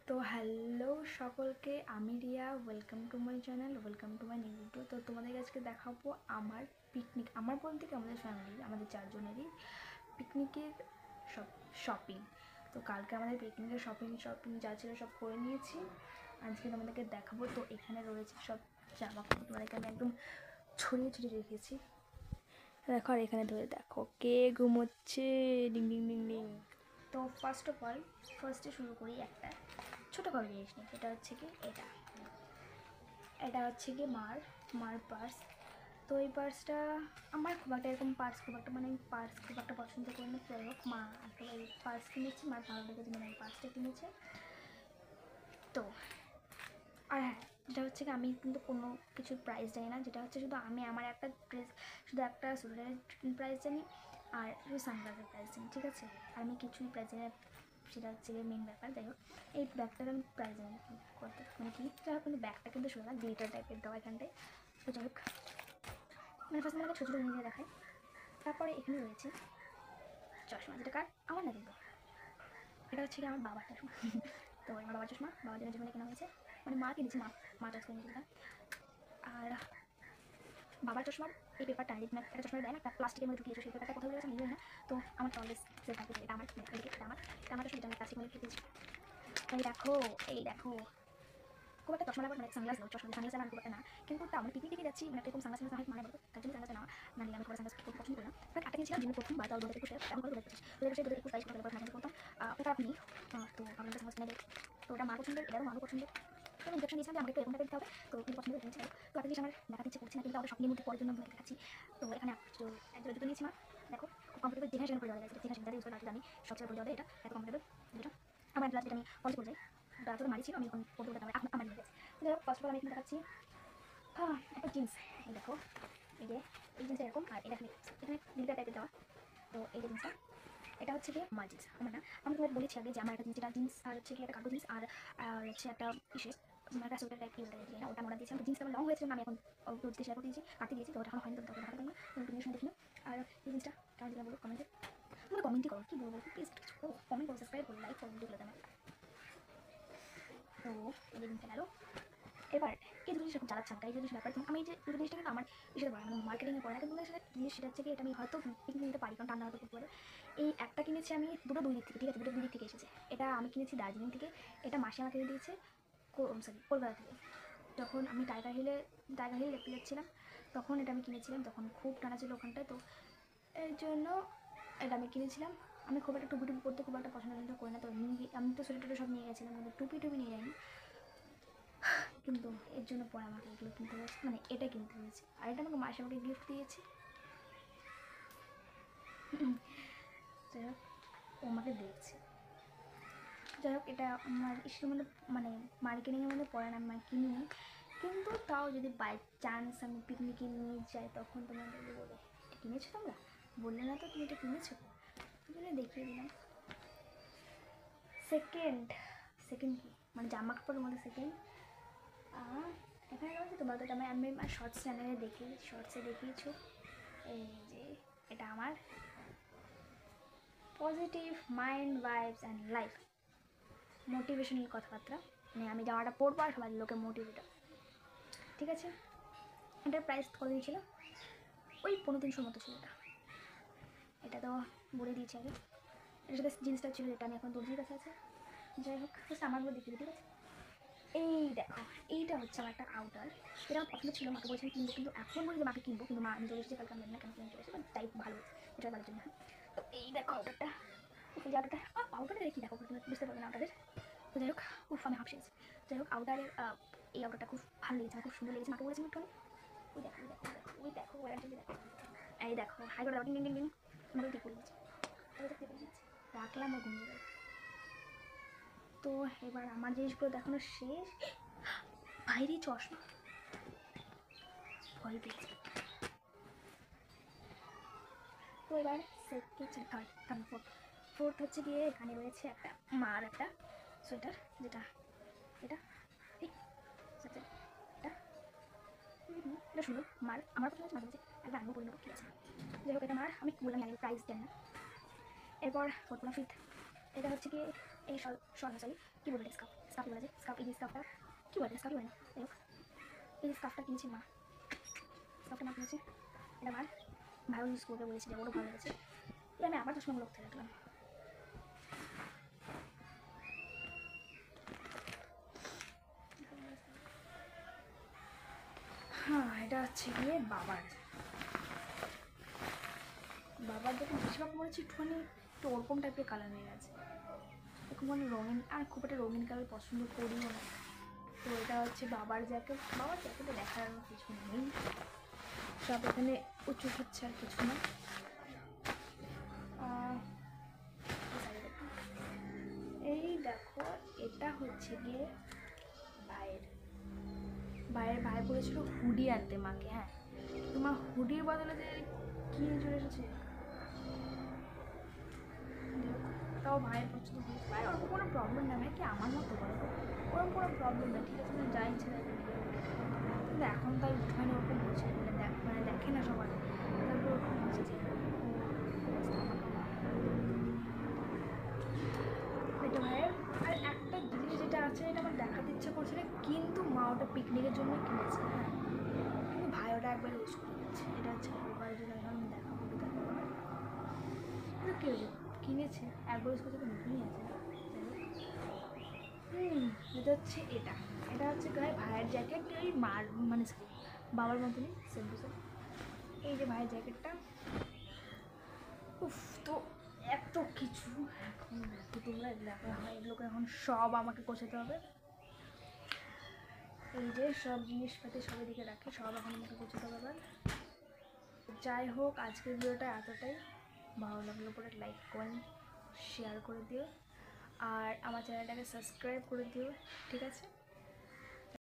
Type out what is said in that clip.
তো হ্যালো সকলকে, আমি Riya. Welcome to my channel, welcome to my new video. তো তোমাদের আজকে দেখাবো আমার পিকনিক, আমার বলতে কি আমাদের ফ্যামিলির, আমাদের চারজনেরই পিকনিকের সব শপিং। তো কালকে আমাদের পিকনিকের শপিং যা ছিল সব করে নিয়েছি, আজকে তোমাদেরকে দেখাবো। তো এখানে রয়েছে সব জামা কাপড়, তোমাদেরকে আমি একদম ছড়িয়ে ছড়িয়ে রেখেছি। দেখো, আর এখানে ধরে দেখো কে ঘুমোচ্ছে, ডিং ডিং ডিং ডিং। তো ফার্স্টে শুরু করি একটা ছোটোখাটো জিনিস নিয়ে। এটা হচ্ছে কি, এটা হচ্ছে কি মার পার্স। তো এই পার্সটা আমার খুব একটা এরকম পার্স খুব একটা পার্স খুব একটা পছন্দ করি না। যাই হোক, মা একটা এই পার্স কিনেছি, মার ভালো লেগেছে, মানে এই পার্সটা কিনেছে। তো আর হ্যাঁ, যেটা হচ্ছে কি, আমি কিন্তু কোনো কিছুর প্রাইস জানি না। যেটা হচ্ছে শুধু আমি আমার একটা ড্রেস, শুধু একটা সোয়েটারের প্রাইস জানি, আর শুধু সানগ্লাসের প্রাইস জানি, ঠিক আছে? আর আমি কিছুই প্রাইস জানি না, সেটা হচ্ছে মেন ব্যাপার। যাই হোক, এই ব্যাগটার আমি প্রাইস জানি করতে, মানে কি, যাই হোক, কিন্তু ব্যাগটা কিন্তু শুনে না গ্লিটার টাইপের দেওয়া এখানটায়। তো যাই হোক, মানে ফার্স্ট আমাকে ছোটো ছোটো জিনিস দেখায়। তারপরে এখানে রয়েছে চশমা, যেটা কার, আমার না কিন্তু, এটা হচ্ছে কি আমার বাবার চশমা। তো আমার বাবার চশমা বাবার জন্য জীবনে কেনা হয়েছে, মানে মা কিনেছে, মা চশমা কিনেছে। আর বাবার চশমার এই পেপারটা, একটা চশমা দেয় না, একটা প্লাস্টিকের মধ্যে ঢুকিয়েছে, সেই পেপারটা কোথাও গেছে নিজেই না। তো আমার তো অলওয়েজ সেভ থাকে, এটা আমার, এটা আমার চশমা, এটা আমি প্লাস্টিক মধ্যে ঢুকিয়েছি। এই দেখো খুব একটা চশমা লাগবে, মানে সানগ্লাস নেই, চশমা সানগ্লাস আমার খুব একটা না। কিন্তু তা আমি পিকনিকে যাচ্ছি, মানে এরকম সানগ্লাস অনেক মানে বলতো, তার জন্য সানগ্লাস না মানে আমি খুব সানগ্লাস করতে পছন্দ করি না। বাট আটা কিনেছিলাম জীবনে প্রথমবার, তাও 2021 আমি কত 2025 2025 প্রাইস করতে পারবো না করতাম। ওটা আপনি তো ভাবলাম সানগ্লাস কিনে দেয়। তো ওটা মা পছন্দের, এটাও মারও পছন্দের। তো আমি ইনজেকশন দিয়েছিলাম যে আমাকে একটু এরকম টাইপের দিতে হবে, তো কিন্তু পছন্দ হয়েছিল। তো একটা জিনিস আমার দেখাতে ইচ্ছে করছে না, কিন্তু আমরা স্বপ্নের মধ্যে পরের জন্য আমি দেখাচ্ছি। তো এখানে এক জোড়া জুতো নিয়েছি মা, দেখো খুব কমফোর্টেবল, যেখানে সেখানে পরে যাওয়া যায়, যেখানে সেখানে ইউজ করে আমি সবচেয়ে পরে যাওয়া এটা এত কমফোর্টেবল যেটা আমার গ্লাস, যেটা আমি কলেজ করে যাই। ওটা আসলে মারি ছিল, আমি এখন পড়তে পড়তে আমার নিয়ে গেছে। যাই হোক, ফার্স্ট অফ অল আমি এখানে দেখাচ্ছি একটা জিন্স। এই দেখো, এই যে এই জিন্সটা এরকম, আর এটা এখানে নীলটা টাইপের দেওয়া। তো এই যে জিন্সটা, এটা হচ্ছে কি আমার জিন্স, আমার না, আমি তোমাকে বলেছি আগে যে আমার একটা জিন্স, এটা জিন্স আর হচ্ছে কি একটা কার্গো জিন্স, আর হচ্ছে একটা ইসে একটা সোয়েটার টাইপ, কি বলতে গেলে ওটা আমরা দিয়েছিলাম। জিন্সটা আমার লং হয়েছে, আমি এখন রোজকে শেয়ার করে দিয়েছি, কাটতে দিয়েছি, তো ওটা এখন হয়নি, তো ওটা দেখাতে পারি না, তুমি শুনে দেখি। আর এই জিন্সটা কেমন দিলাম বলো কমেন্টে, তোমরা কমেন্টই করো, কি বলবো, প্লিজ কিছু কমেন্ট করো, সাবস্ক্রাইব করো, লাইক করো, ভিডিওগুলো দেন। তো এই যে জিনিসটা গেল। এবার এই দুটো জিনিস এখন চালাচ্ছে আমাকে, এই জিনিস ব্যাপার, আমি এই যে দুটো জিনিসটা কিন্তু আমার ইসে পড়ে, মানে মার্কেটিংয়ে পড়ে না, কিন্তু সেটা জিনিস, সেটা হচ্ছে কি, এটা আমি হয়তো পিকনিক নিতে পারি, কারণ ঠান্ডা হয়তো খুব পড়ে। এই একটা কিনেছি আমি দুই দিক থেকে, ঠিক আছে, দুই দিক থেকে এসেছে। এটা আমি কিনেছি দার্জিলিং থেকে, এটা মাসি আমাকে দিয়েছে সরি কলকাতা থেকে। যখন আমি টাইগার হিল দেখতে যাচ্ছিলাম, তখন এটা আমি কিনেছিলাম, তখন খুব ঠান্ডা ছিল ওখানটায়। তো এর জন্য এটা আমি কিনেছিলাম। আমি খুব একটা টুপি পরতে খুব একটা পছন্দ করি না, তো আমি তো সোয়েটার সব নিয়ে গেছিলাম, কিন্তু টুপি নিয়ে যাইনি। কিন্তু এর জন্য পরে আমাকে এগুলো কিনতে হয়েছে, মানে এটা কিনতে হয়েছে। আর এটা আমাকে মাসে আমাকে গিফট দিয়েছে। যাই হোক, ও আমাকে দিয়েছে। যাই হোক, এটা আমার ইসের মধ্যে, মানে মার্কেটিংয়ের মধ্যে পড়ে না, আমি কিনিনি। কিন্তু তাও যদি বাই চান্স আমি পিকনিকে নিয়ে যাই, তখন তোমাদের বলে, এটা কিনেছো তোমরা, বললে না তো তুমি এটা কিনেছো, তুমি দেখিয়ে দিলাম। সেকেন্ড সেকেন্ড কি, মানে জামা কাপড়ের মধ্যে সেকেন্ড এখানে রয়েছে, তোমরা তো এটা আমি আমার শর্টস চ্যানেলে শর্টসে দেখিয়েছো। এই যে এটা আমার positive mind vibes and life, motivational কথাবার্তা, মানে আমি জামাটা পরবো আর সবাই লোকে মোটিভেট, ঠিক আছে? এটার প্রাইস কত দিয়েছিল, ওই 1500 মতো ছিল। এটা তো বলে দিয়েছি আগে। এটার সাথে জিন্সটা ছিল, যেটা আমি এখন দর্জির কাছে আছে। যাই হোক, জাস্ট আমার মধ্যে দেখি, ঠিক আছে? এই দেখো, এইটা হচ্ছে আমার একটা আউটার, এটা আমার পছন্দ ছিল, মাকে বলছিলাম কিনবো, কিন্তু এখন বলি যে মাকে কিনবো, কিন্তু মা আমি চলে এসেছি কালকে, আমি জানি না কেন কিনে চলে এসেছি, বাট টাইপ ভালো, এটা ভালোর জন্য। তো এই দেখো আউটারটা, এই যে আউটারটা দেখি, দেখো বুঝতে পারবে না আউটারের। তো যাই হোক, আমি হাফ শেষ। যাই হোক, আউটারের এই আউটারটা খুব ভালো লেগেছে, খুব সুন্দর লেগেছে, মাকে বলেছিলাম একটু। ওই দেখো এই দেখো, হাই করে দাও, ডিং ডিং ডিং ডিং, আমাকে ঠিক করে দিচ্ছে, রাখলাম ও ঘুমিয়ে গেল। তো এবার আমার জিনিসগুলো দেখানো শেষ। বাইরে চশমা, ভয় পেয়েছে। তো এবার সেকেন্ড থার্ড ফোর্থ হচ্ছে গিয়ে, এখানে রয়েছে একটা মার একটা সোয়েটার, যেটা এটা এই এটা এটা সুন্দর, আমার পছন্দ হচ্ছে, মাঝে মাঝে একটা আমিও পরে নেবো, ঠিক আছে? যাই হোক, এটা মার, আমি বললাম আগে প্রাইস দেয় না। এরপর ফোর্থ না ফিফথ, এটা হচ্ছে গিয়ে এই সরি কী বলবো, স্কাফ বলে যে স্কাফ, এই যে স্কাফটা কী বলে, স্কাফই বলে, যাই হোক এই যে স্কাফটা কিনেছি মা, স্কাফটা মা কিনেছে, এটা আমার ভালো ইউজ করবে বলেছি, যে ওরও ভালো লেগেছে। এবার আমি আবার চশমাগুলো উঠতে রাখলাম। হ্যাঁ, এটা হচ্ছে গিয়ে বাবার দেখুন বেশিরভাগ মনে হচ্ছে একটু ওরকম টাইপের কালার হয়ে গেছে, এরকম মানে রঙিন, আর খুব একটা রঙিন কালার পছন্দ করিও না। তো এটা হচ্ছে বাবার জ্যাকেটে দেখার কিছু নেই, সব এখানে উঁচু হচ্ছে আর কিছু না। এই দেখো, এটা হচ্ছে গিয়ে ভাই বলেছিল হুডি আনতে মাকে। হ্যাঁ, তোমার হুডির বদলে যে কি চলে এসেছে, তাও ভাইয়ের পছন্দ হয়েছে। ভাই ওরকম কোনো প্রবলেম না, ভাই কি আমার মতো বলো, ওরকম কোনো প্রবলেম নেই, ঠিক আছে, মানে যা ইচ্ছে তাই কিন্তু এখন তাই মানে ওরকম হচ্ছে, মানে দেখে না সবাই, তারপর ওরকম হচ্ছে যে এটা ভাইয়ের। আর একটা জিনিস যেটা আছে, এটা আমার দেখাতে ইচ্ছা করছে, কিন্তু মা ওটা পিকনিকের জন্য কিনেছে। হ্যাঁ, কিন্তু ভাই ওটা একবার ইউজ করে দিচ্ছে, এটা হচ্ছে এবার জন্য এখন দেখাবো, কিন্তু কেউ কিনেছে একবার ইউজ করতে, নতুনই আছে। এটা হচ্ছে গায়ে ভাইয়ের জ্যাকেট, এই মার মানে সরি বাবার মতনই সেম টু সেম। এই যে ভাইয়ের জ্যাকেটটা, উফ, তো এত কিছু এখন দেখো তোমরা, এগুলোকে এখন সব আমাকে গোছাতে হবে। এই যে সব জিনিসপাতি সব এদিকে রাখে, সব এখন আমাকে গোছাতে হবে। যাই হোক, আজকের ভিডিওটা এতটাই, ভালো লাগলে পরে লাইক কমেন্ট শেয়ার করে দিও, আর আমার চ্যানেলটাকে সাবস্ক্রাইব করে দিও, ঠিক আছে।